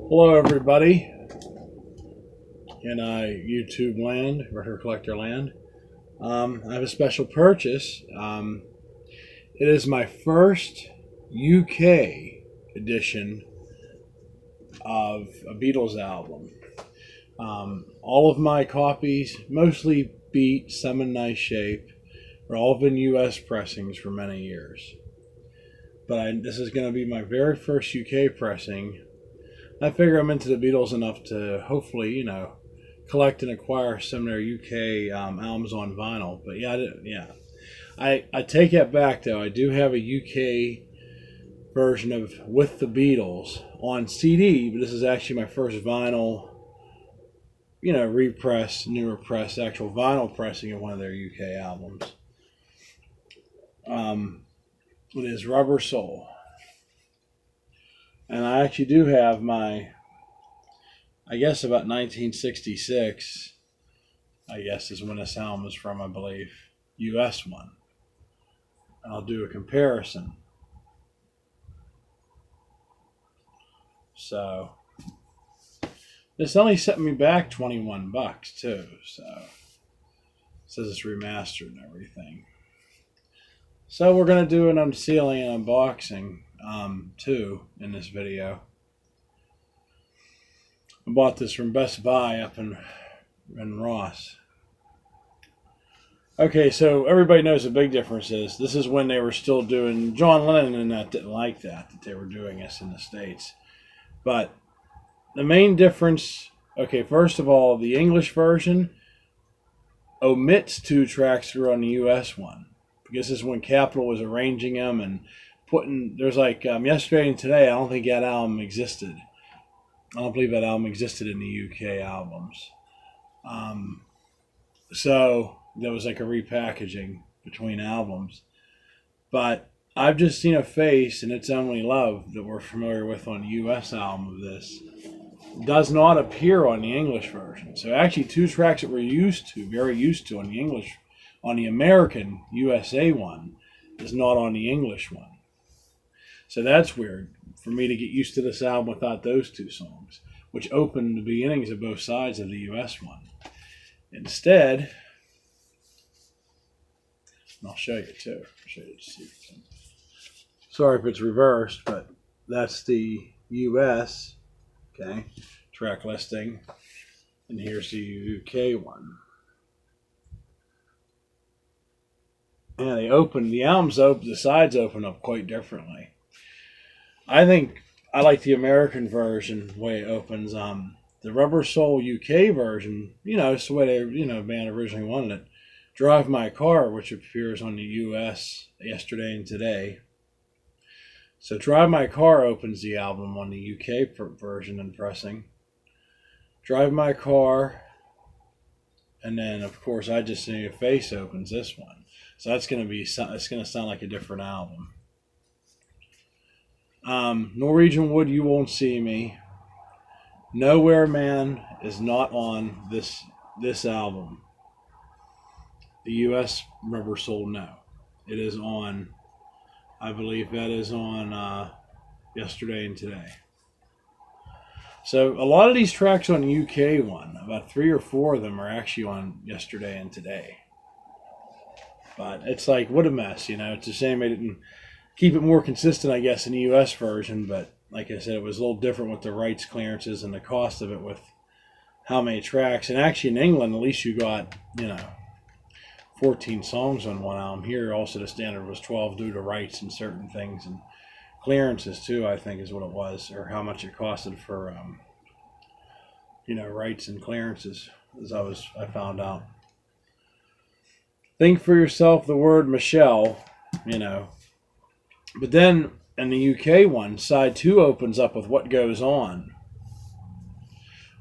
Hello, everybody in YouTube land, record collector land. I have a special purchase. It is my first UK edition of a Beatles album. All of my copies, mostly beat, some in nice shape, are all been US pressings for many years. But this is going to be my very first UK pressing. I figure I'm into the Beatles enough to hopefully, collect and acquire some of their UK albums on vinyl. But I take that back though. I do have a UK version of With the Beatles on CD, but this is actually my first vinyl, repress, newer press, actual vinyl pressing of one of their UK albums. It is Rubber Soul. And I actually do have my, I guess about 1966, I guess is when this album is from, I believe, US one. And I'll do a comparison. So, this only set me back $21 too, so it says it's remastered and everything. So we're going to do an unsealing and unboxing too in this video. I bought this from Best Buy up in Ross. Okay, so everybody knows the big difference is this is when they were still doing, John Lennon and that didn't like that they were doing this in the States. But the main difference, okay, first of all, the English version omits 2 tracks through on the US one. Because this is when Capitol was arranging them and putting, there's like Yesterday and Today, I don't think that album existed. I don't believe that album existed in the UK albums. So there was like a repackaging between albums. But I've just seen a face, and It's Only Love, that we're familiar with on the US album of this, does not appear on the English version. So actually 2 tracks that we're very used to on the English, on the American USA one, is not on the English one. So that's weird for me to get used to this album without those 2 songs, which opened the beginnings of both sides of the US one. Instead, and I'll show you too. Sorry if it's reversed, but that's the US, okay, track listing, and here's the UK one. Yeah, the sides open up quite differently. I think I like the American version, the way it opens. The Rubber Soul UK version, it's the way they, band originally wanted it. Drive My Car, which appears on the US Yesterday and Today. So Drive My Car opens the album on the UK version and pressing. Drive My Car, and then of course I Just See Your Face opens this one. So it's going to sound like a different album. Norwegian Wood, You Won't See Me. Nowhere Man is not on this album. The US Rubber Soul, no. It is on, I believe that is on Yesterday and Today. So a lot of these tracks on the UK one, about 3 or 4 of them are actually on Yesterday and Today. But it's like, what a mess, It's a shame they didn't keep it more consistent, I guess, in the U.S. version. But like I said, it was a little different with the rights clearances and the cost of it with how many tracks. And actually in England, at least you got, 14 songs on one album. Here, also the standard was 12 due to rights and certain things. And clearances, too, I think is what it was. Or how much it costed for, rights and clearances, as I found out. Think for yourself the word Michelle, But then in the UK one, side 2 opens up with What Goes On,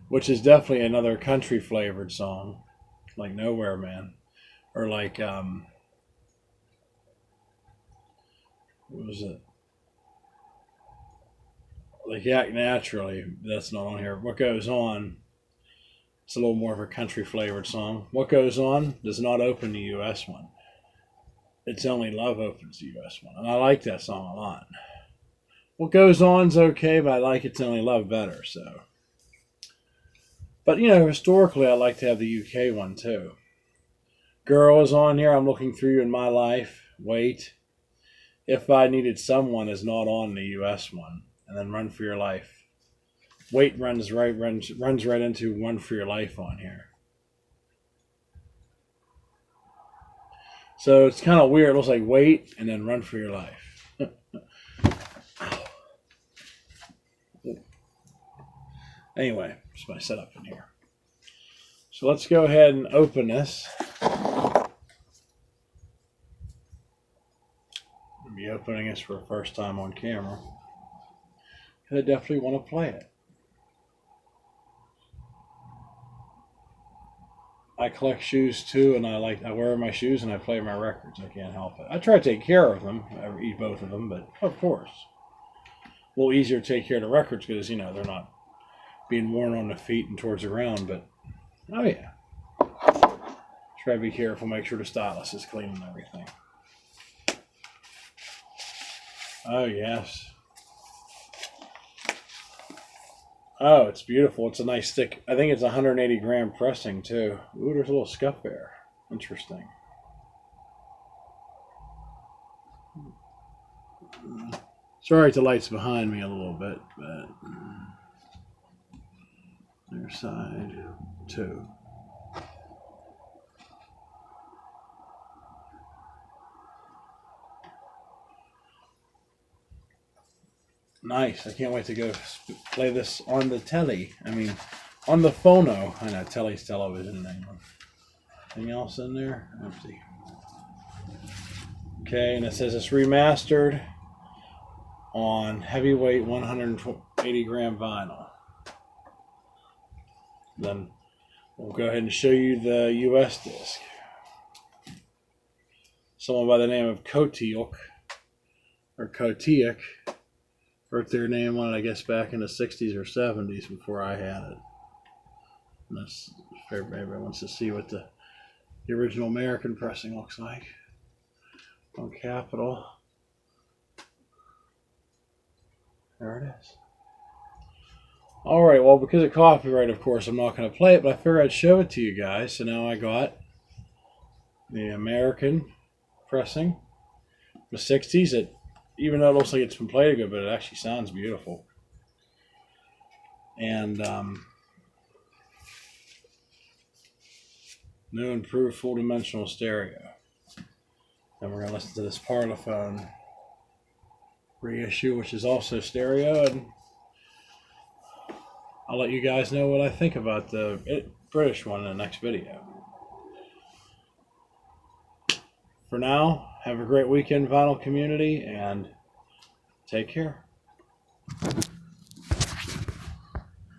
which is definitely another country flavored song, like Nowhere Man, or like what was it? Like Act Naturally. That's not on here. What Goes On. It's a little more of a country flavored song. What Goes On does not open the US one. It's Only Love opens the US one. And I like that song a lot. What Goes On's okay, but I like It's Only Love better. So, but historically, I like to have the UK one too. Girl is on here. I'm looking through you in my life. Wait, If I Needed Someone is not on the US one, and then Run for Your Life. Wait runs right into Run for Your Life on here. So it's kind of weird. It looks like Wait and then Run for Your Life. Anyway, that's my setup in here. So let's go ahead and open this. I'll be opening this for the first time on camera. I definitely want to play it. I collect shoes too, and I wear my shoes and I play my records. I can't help it. I try to take care of them. I eat both of them, but of course, a little easier to take care of the records because they're not being worn on the feet and towards the ground. But oh yeah, try to be careful. Make sure the stylus is clean and everything. Oh yes. Oh, it's beautiful. It's a nice thick. I think it's 180 gram pressing too. Ooh, there's a little scuff there. Interesting. Sorry if the light's behind me a little bit, but there's side 2. Nice. I can't wait to go play this on the telly. I mean, on the phono. I know telly's television in England. Anything else in there? Empty. Okay, and it says it's remastered on heavyweight 180 gram vinyl. Then we'll go ahead and show you the US disc. Someone by the name of Kotiuk or Kotiuk wrote their name on it, I guess, back in the 60s or 70s before I had it. And that's if everybody wants to see what the original American pressing looks like on Capitol. There it is. Alright, well, because of copyright, of course, I'm not going to play it, but I figured I'd show it to you guys. So now I got the American pressing, the 60s. Even though it looks like it's been played good, but it actually sounds beautiful. And new improved full dimensional stereo. Then we're going to listen to this Parlophone reissue, which is also stereo, and I'll let you guys know what I think about the British one in the next video. For now, have a great weekend, vinyl community, and take care.